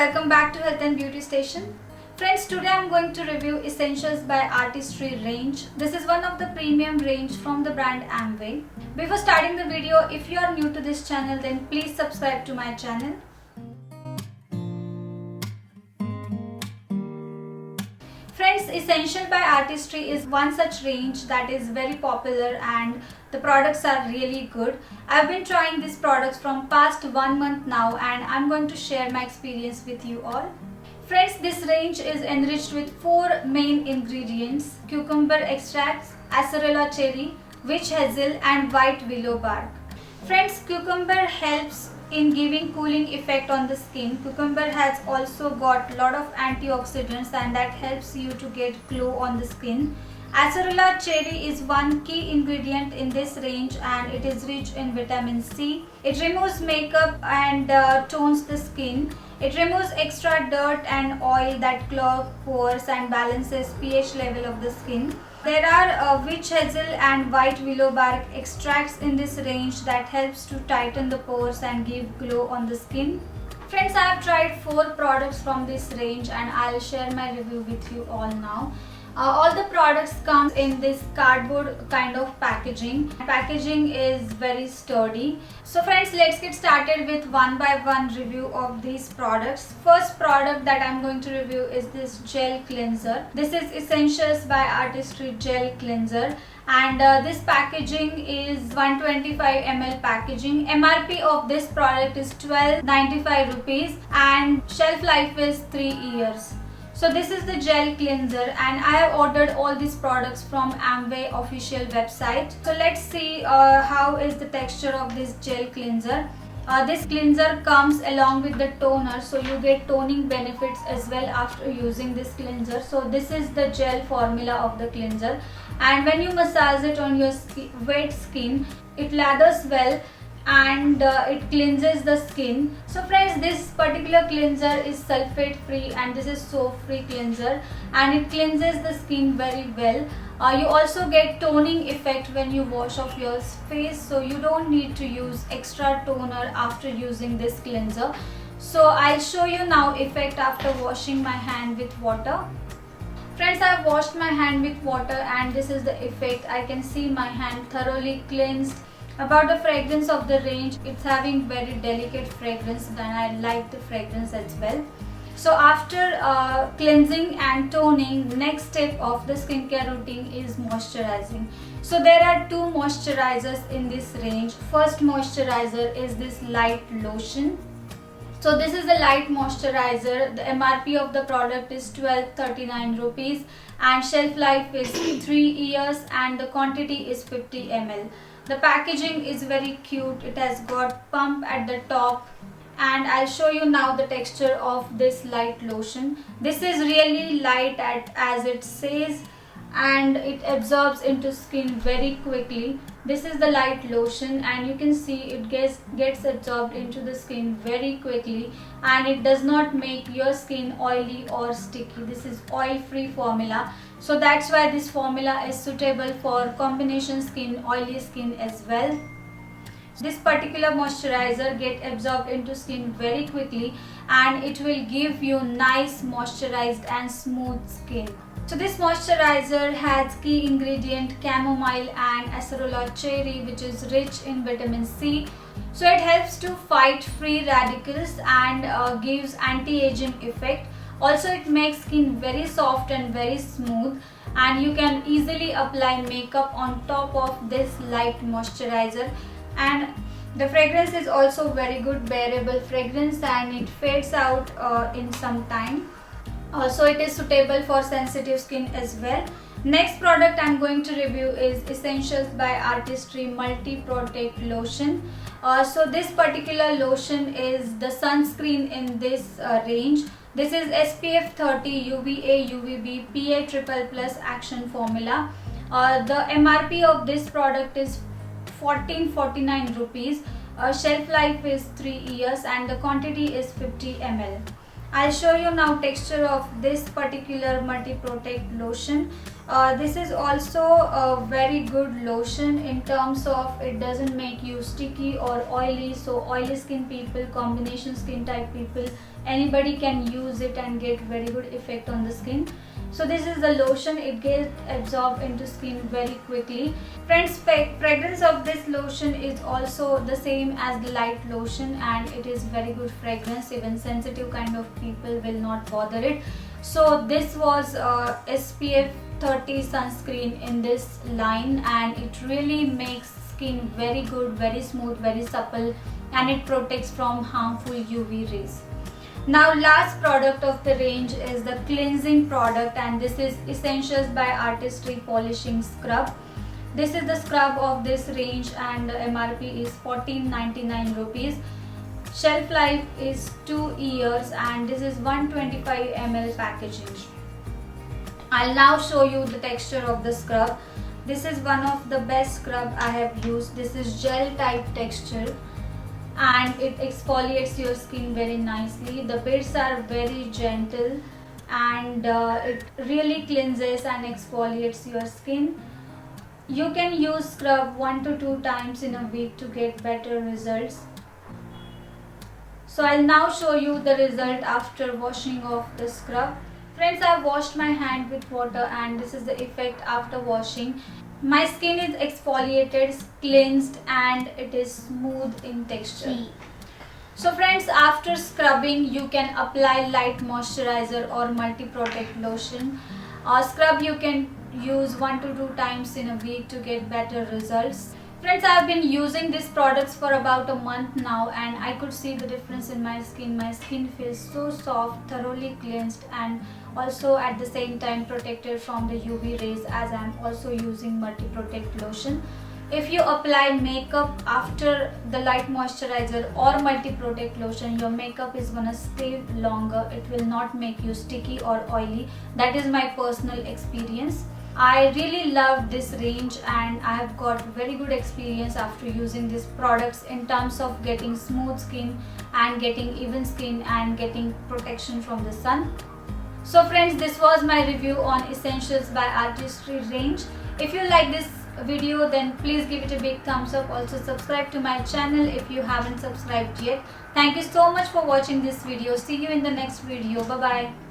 welcome back to Health and Beauty Station. Friends, today I am going to review Essentials by Artistry range. This is one of the premium range from the brand Amway. Before starting the video, if you are new to this channel, then please subscribe to my channel. Friends, Essential by Artistry is one such range that is very popular and the products are really good. I've been trying these products from past 1 month now and I'm going to share my experience with you all. Friends, this range is enriched with 4 main ingredients: cucumber extracts, acerola cherry, witch hazel and white willow bark. Friends, cucumber helps in giving cooling effect on the skin. Cucumber has also got lot of antioxidants and that helps you to get glow on the skin. Acerola cherry is one key ingredient in this range and it is rich in vitamin C. It removes makeup and tones the skin. It removes extra dirt and oil that clog pores and balances pH level of the skin. There are witch hazel and white willow bark extracts in this range that helps to tighten the pores and give glow on the skin. Friends, I have tried 4 products from this range and I'll share my review with you all now. All the products come in this cardboard kind of packaging. Packaging is very sturdy. So friends, let's get started with one by one review of these products. First product that I'm going to review is this gel cleanser. This is Essentials by Artistry gel cleanser and this packaging is 125 ml packaging. MRP of this product is 12.95 rupees and shelf life is 3 years. So this is the gel cleanser and I have ordered all these products from Amway official website. So let's see how is the texture of this gel cleanser. This cleanser comes along with the toner, so you get toning benefits as well after using this cleanser. So this is the gel formula of the cleanser and when you massage it on your wet skin, it lathers well and it cleanses the skin. So friends, this particular cleanser is sulfate free and this is soap free cleanser and it cleanses the skin very well. You also get toning effect when you wash off your face, so you don't need to use extra toner after using this cleanser. So I'll show you now effect after washing my hand with water. Friends, I've washed my hand with water and this is the effect. I can see my hand thoroughly cleansed. About the fragrance of the range, it's having very delicate fragrance and I like the fragrance as well. So after cleansing and toning, next step of the skincare routine is moisturizing. So there are 2 moisturizers in this range. First moisturizer is this light lotion. So this is a light moisturizer. The MRP of the product is 12.39 rupees and shelf life is 3 years and the quantity is 50 ml. The packaging is very cute. It has got pump at the top and I'll show you now the texture of this light lotion. This is really light as it says and it absorbs into skin very quickly. This is the light lotion and you can see it gets absorbed into the skin very quickly and it does not make your skin oily or sticky. This is oil free formula. So that's why this formula is suitable for combination skin, oily skin as well. This particular moisturizer gets absorbed into skin very quickly and it will give you nice moisturized and smooth skin. So this moisturizer has key ingredient chamomile and acerola cherry, which is rich in vitamin C. So it helps to fight free radicals and gives anti-aging effect. Also it makes skin very soft and very smooth and you can easily apply makeup on top of this light moisturizer. And the fragrance is also very good, bearable fragrance and it fades out in some time. So it is suitable for sensitive skin as well. Next product I'm going to review is Essentials by Artistry Multi Protect Lotion. So this particular lotion is the sunscreen in this range. This is SPF 30 UVA UVB PA++ action formula. The MRP of this product is 14.49 rupees. Shelf life is 3 years and the quantity is 50 ml. I'll show you now texture of this particular multi protect lotion. This is also a very good lotion in terms of it doesn't make you sticky or oily. So oily skin people, combination skin type people, anybody can use it and get very good effect on the skin. So this is the lotion, it gets absorbed into skin very quickly. Friends, fragrance of this lotion is also the same as the light lotion, and it is very good fragrance. Even sensitive kind of people will not bother it. So this was SPF 30 sunscreen in this line, and it really makes skin very good, very smooth, very supple, and it protects from harmful UV rays. Now last product of the range is the cleansing product, and this is Essentials by Artistry Polishing Scrub. This is the scrub of this range, and the MRP is 14.99 rupees. Shelf life is 2 years, and this is 125 ml packaging. I'll now show you the texture of the scrub. This is one of the best scrub I have used. This is gel type texture, and it exfoliates your skin very nicely. The bits are very gentle, and it really cleanses and exfoliates your skin. You can use scrub 1 to 2 times in a week to get better results. So I'll now show you the result after washing off the scrub. Friends, I've washed my hand with water, and this is the effect after washing. My skin is exfoliated, cleansed, and it is smooth in texture. So friends, after scrubbing you can apply light moisturizer or multi-protect lotion. Scrub you can use 1 to 2 times in a week to get better results. Friends, I have been using these products for about a month now, and I could see the difference in my skin. My skin feels so soft, thoroughly cleansed, and also at the same time protected from the UV rays, as I am also using multi-protect lotion. If you apply makeup after the light moisturizer or multi-protect lotion, your makeup is gonna stay longer. It will not make you sticky or oily. That is my personal experience. I really love this range, and I have got very good experience after using these products in terms of getting smooth skin and getting even skin and getting protection from the sun. So friends, this was my review on Essentials by Artistry range. If you like this video, then please give it a big thumbs up. Also subscribe to my channel if you haven't subscribed yet. Thank you so much for watching this video. See you in the next video. Bye bye.